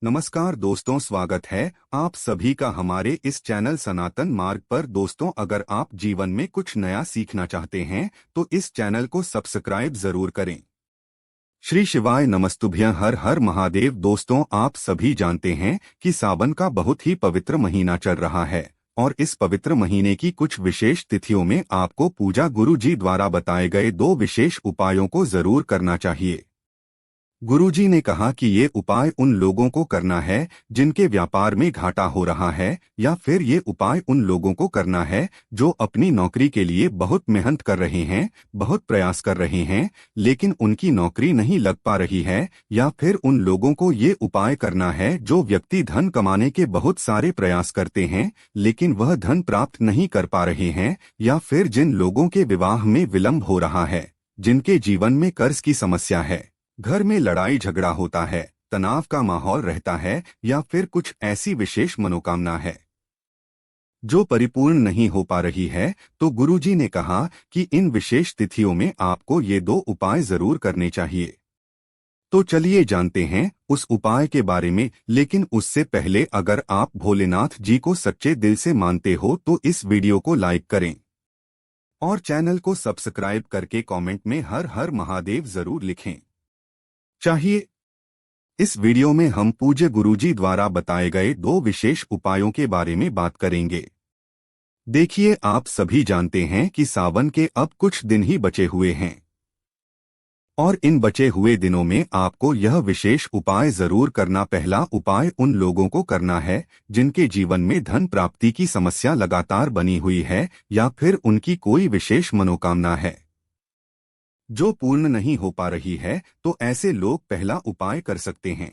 नमस्कार दोस्तों, स्वागत है आप सभी का हमारे इस चैनल सनातन मार्ग पर। दोस्तों, अगर आप जीवन में कुछ नया सीखना चाहते हैं तो इस चैनल को सब्सक्राइब जरूर करें। श्री शिवाय नमस्तुभ्यं, हर हर महादेव। दोस्तों, आप सभी जानते हैं कि सावन का बहुत ही पवित्र महीना चल रहा है और इस पवित्र महीने की कुछ विशेष तिथियों में आपको पूजा गुरु जी द्वारा बताए गए 2 विशेष उपायों को जरूर करना चाहिए। गुरुजी ने कहा कि ये उपाय उन लोगों को करना है जिनके व्यापार में घाटा हो रहा है, या फिर ये उपाय उन लोगों को करना है जो अपनी नौकरी के लिए बहुत मेहनत कर रहे हैं, बहुत प्रयास कर रहे हैं, लेकिन उनकी नौकरी नहीं लग पा रही है। या फिर उन लोगों को ये उपाय करना है जो व्यक्ति धन कमाने के बहुत सारे प्रयास करते हैं लेकिन वह धन प्राप्त नहीं कर पा रहे हैं। या फिर जिन लोगों के विवाह में विलंब हो रहा है, जिनके जीवन में कर्ज की समस्या है, घर में लड़ाई झगड़ा होता है, तनाव का माहौल रहता है, या फिर कुछ ऐसी विशेष मनोकामना है जो परिपूर्ण नहीं हो पा रही है, तो गुरुजी ने कहा कि इन विशेष तिथियों में आपको ये 2 उपाय जरूर करने चाहिए। तो चलिए जानते हैं उस उपाय के बारे में। लेकिन उससे पहले, अगर आप भोलेनाथ जी को सच्चे दिल से मानते हो तो इस वीडियो को लाइक करें और चैनल को सब्सक्राइब करके कमेंट में हर हर महादेव जरूर लिखें चाहिए। इस वीडियो में हम पूज्य गुरुजी द्वारा बताए गए 2 विशेष उपायों के बारे में बात करेंगे। देखिए, आप सभी जानते हैं कि सावन के अब कुछ दिन ही बचे हुए हैं और इन बचे हुए दिनों में आपको यह विशेष उपाय जरूर करना। पहला उपाय उन लोगों को करना है जिनके जीवन में धन प्राप्ति की समस्या लगातार बनी हुई है, या फिर उनकी कोई विशेष मनोकामना है जो पूर्ण नहीं हो पा रही है, तो ऐसे लोग पहला उपाय कर सकते हैं।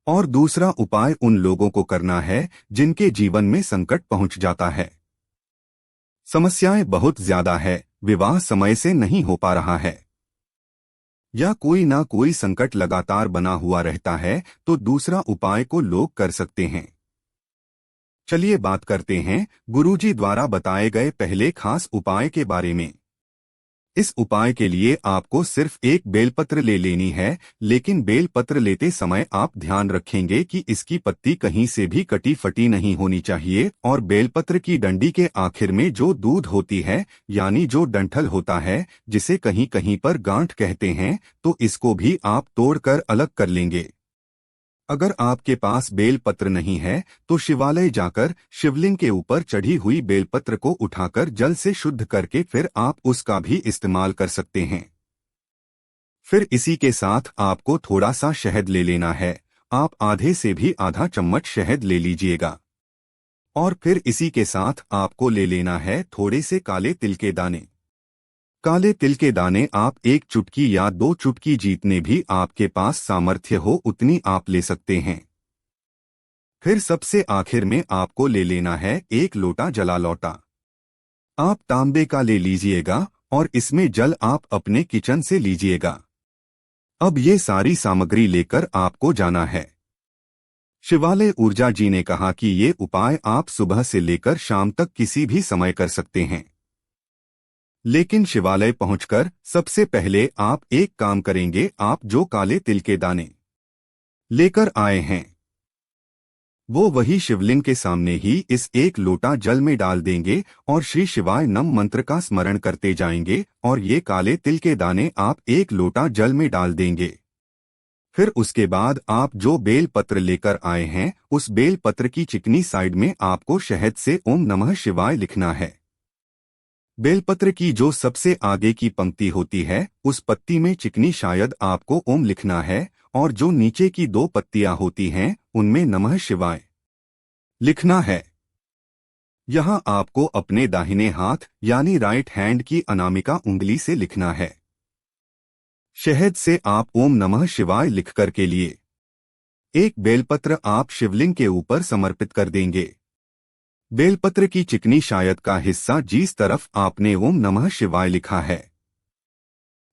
और दूसरा उपाय उन लोगों को करना है जिनके जीवन में संकट पहुंच जाता है, समस्याएं बहुत ज्यादा है, विवाह समय से नहीं हो पा रहा है, या कोई ना कोई संकट लगातार बना हुआ रहता है, तो दूसरा उपाय को लोग कर सकते हैं। चलिए बात करते हैं गुरुजी द्वारा बताए गए पहले खास उपाय के बारे में। इस उपाय के लिए आपको सिर्फ एक बेलपत्र ले लेनी है, लेकिन बेलपत्र लेते समय आप ध्यान रखेंगे कि इसकी पत्ती कहीं से भी कटी फटी नहीं होनी चाहिए, और बेलपत्र की डंडी के आखिर में जो दूध होती है, यानी जो डंठल होता है, जिसे कहीं कहीं पर गांठ कहते हैं, तो इसको भी आप तोड़कर अलग कर लेंगे। अगर आपके पास बेलपत्र नहीं है तो शिवालय जाकर शिवलिंग के ऊपर चढ़ी हुई बेलपत्र को उठाकर जल से शुद्ध करके फिर आप उसका भी इस्तेमाल कर सकते हैं। फिर इसी के साथ आपको थोड़ा सा शहद ले लेना है। आप आधे से भी आधा चम्मच शहद ले लीजिएगा। और फिर इसी के साथ आपको ले लेना है थोड़े से काले तिल के दाने। काले तिल के दाने आप 1 चुटकी या 2 चुटकी, जितने भी आपके पास सामर्थ्य हो उतनी आप ले सकते हैं। फिर सबसे आखिर में आपको ले लेना है 1 लोटा जला लौटा। आप तांबे का ले लीजिएगा और इसमें जल आप अपने किचन से लीजिएगा। अब ये सारी सामग्री लेकर आपको जाना है शिवालय। ऊर्जा जी ने कहा कि ये उपाय आप सुबह से लेकर शाम तक किसी भी समय कर सकते हैं, लेकिन शिवालय पहुंचकर सबसे पहले आप एक काम करेंगे। आप जो काले तिल के दाने लेकर आए हैं वो वही शिवलिंग के सामने ही इस 1 लोटा जल में डाल देंगे और श्री शिवाय नम मंत्र का स्मरण करते जाएंगे, और ये काले तिल के दाने आप 1 लोटा जल में डाल देंगे। फिर उसके बाद आप जो बेल पत्र लेकर आए हैं उस बेल पत्र की चिकनी साइड में आपको शहद से ओम नमः शिवाय लिखना है। बेलपत्र की जो सबसे आगे की पंक्ति होती है उस पत्ती में चिकनी शायद आपको ओम लिखना है, और जो नीचे की 2 पत्तियां होती हैं उनमें नमः शिवाय लिखना है। यहां आपको अपने दाहिने हाथ यानी राइट हैंड की अनामिका उंगली से लिखना है। शहद से आप ओम नमः शिवाय लिखकर के लिए 1 बेलपत्र आप शिवलिंग के ऊपर समर्पित कर देंगे। बेलपत्र की चिकनी शायद का हिस्सा जिस तरफ आपने ओम नमः शिवाय लिखा है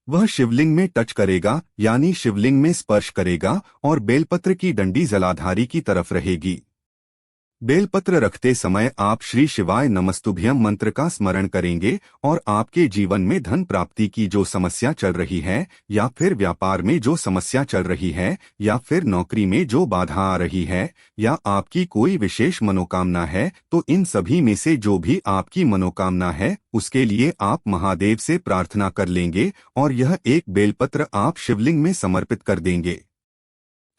वह शिवलिंग में टच करेगा, यानी शिवलिंग में स्पर्श करेगा, और बेलपत्र की डंडी जलाधारी की तरफ रहेगी। बेलपत्र रखते समय आप श्री शिवाय नमस्तुभ्यम मंत्र का स्मरण करेंगे और आपके जीवन में धन प्राप्ति की जो समस्या चल रही है, या फिर व्यापार में जो समस्या चल रही है, या फिर नौकरी में जो बाधा आ रही है, या आपकी कोई विशेष मनोकामना है, तो इन सभी में से जो भी आपकी मनोकामना है उसके लिए आप महादेव से प्रार्थना कर लेंगे और यह एक बेलपत्र आप शिवलिंग में समर्पित कर देंगे।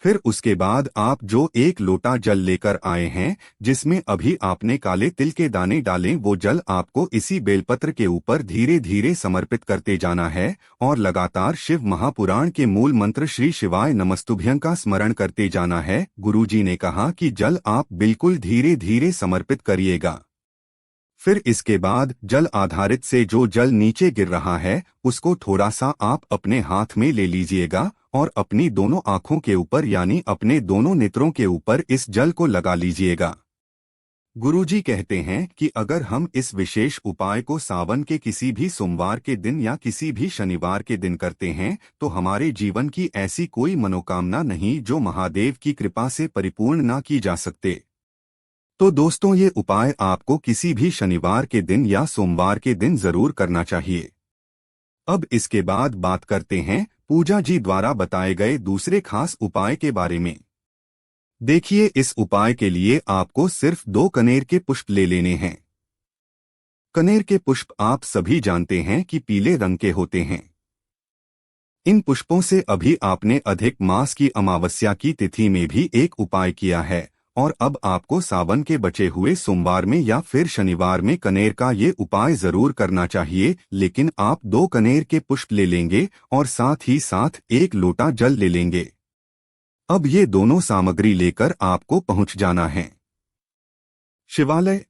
फिर उसके बाद आप जो एक लोटा जल लेकर आए हैं, जिसमें अभी आपने काले तिल के दाने डालें, वो जल आपको इसी बेलपत्र के ऊपर धीरे धीरे समर्पित करते जाना है और लगातार शिव महापुराण के मूल मंत्र श्री शिवाय नमस्तुभ्यं का स्मरण करते जाना है। गुरुजी ने कहा कि जल आप बिल्कुल धीरे धीरे समर्पित करिएगा। फिर इसके बाद जल आधारित से जो जल नीचे गिर रहा है उसको थोड़ा सा आप अपने हाथ में ले लीजिएगा और अपनी दोनों आंखों के ऊपर यानी अपने दोनों नेत्रों के ऊपर इस जल को लगा लीजिएगा। गुरुजी कहते हैं कि अगर हम इस विशेष उपाय को सावन के किसी भी सोमवार के दिन या किसी भी शनिवार के दिन करते हैं तो हमारे जीवन की ऐसी कोई मनोकामना नहीं जो महादेव की कृपा से परिपूर्ण ना की जा सकते। तो दोस्तों, ये उपाय आपको किसी भी शनिवार के दिन या सोमवार के दिन जरूर करना चाहिए। अब इसके बाद बात करते हैं पूजा जी द्वारा बताए गए दूसरे खास उपाय के बारे में। देखिए, इस उपाय के लिए आपको सिर्फ 2 कनेर के पुष्प ले लेने हैं। कनेर के पुष्प आप सभी जानते हैं कि पीले रंग के होते हैं। इन पुष्पों से अभी आपने अधिक मास की अमावस्या की तिथि में भी एक उपाय किया है और अब आपको सावन के बचे हुए सोमवार में या फिर शनिवार में कनेर का ये उपाय जरूर करना चाहिए। लेकिन आप 2 कनेर के पुष्प ले लेंगे और साथ ही साथ 1 लोटा जल ले लेंगे। अब ये दोनों सामग्री लेकर आपको पहुंच जाना है शिवालय।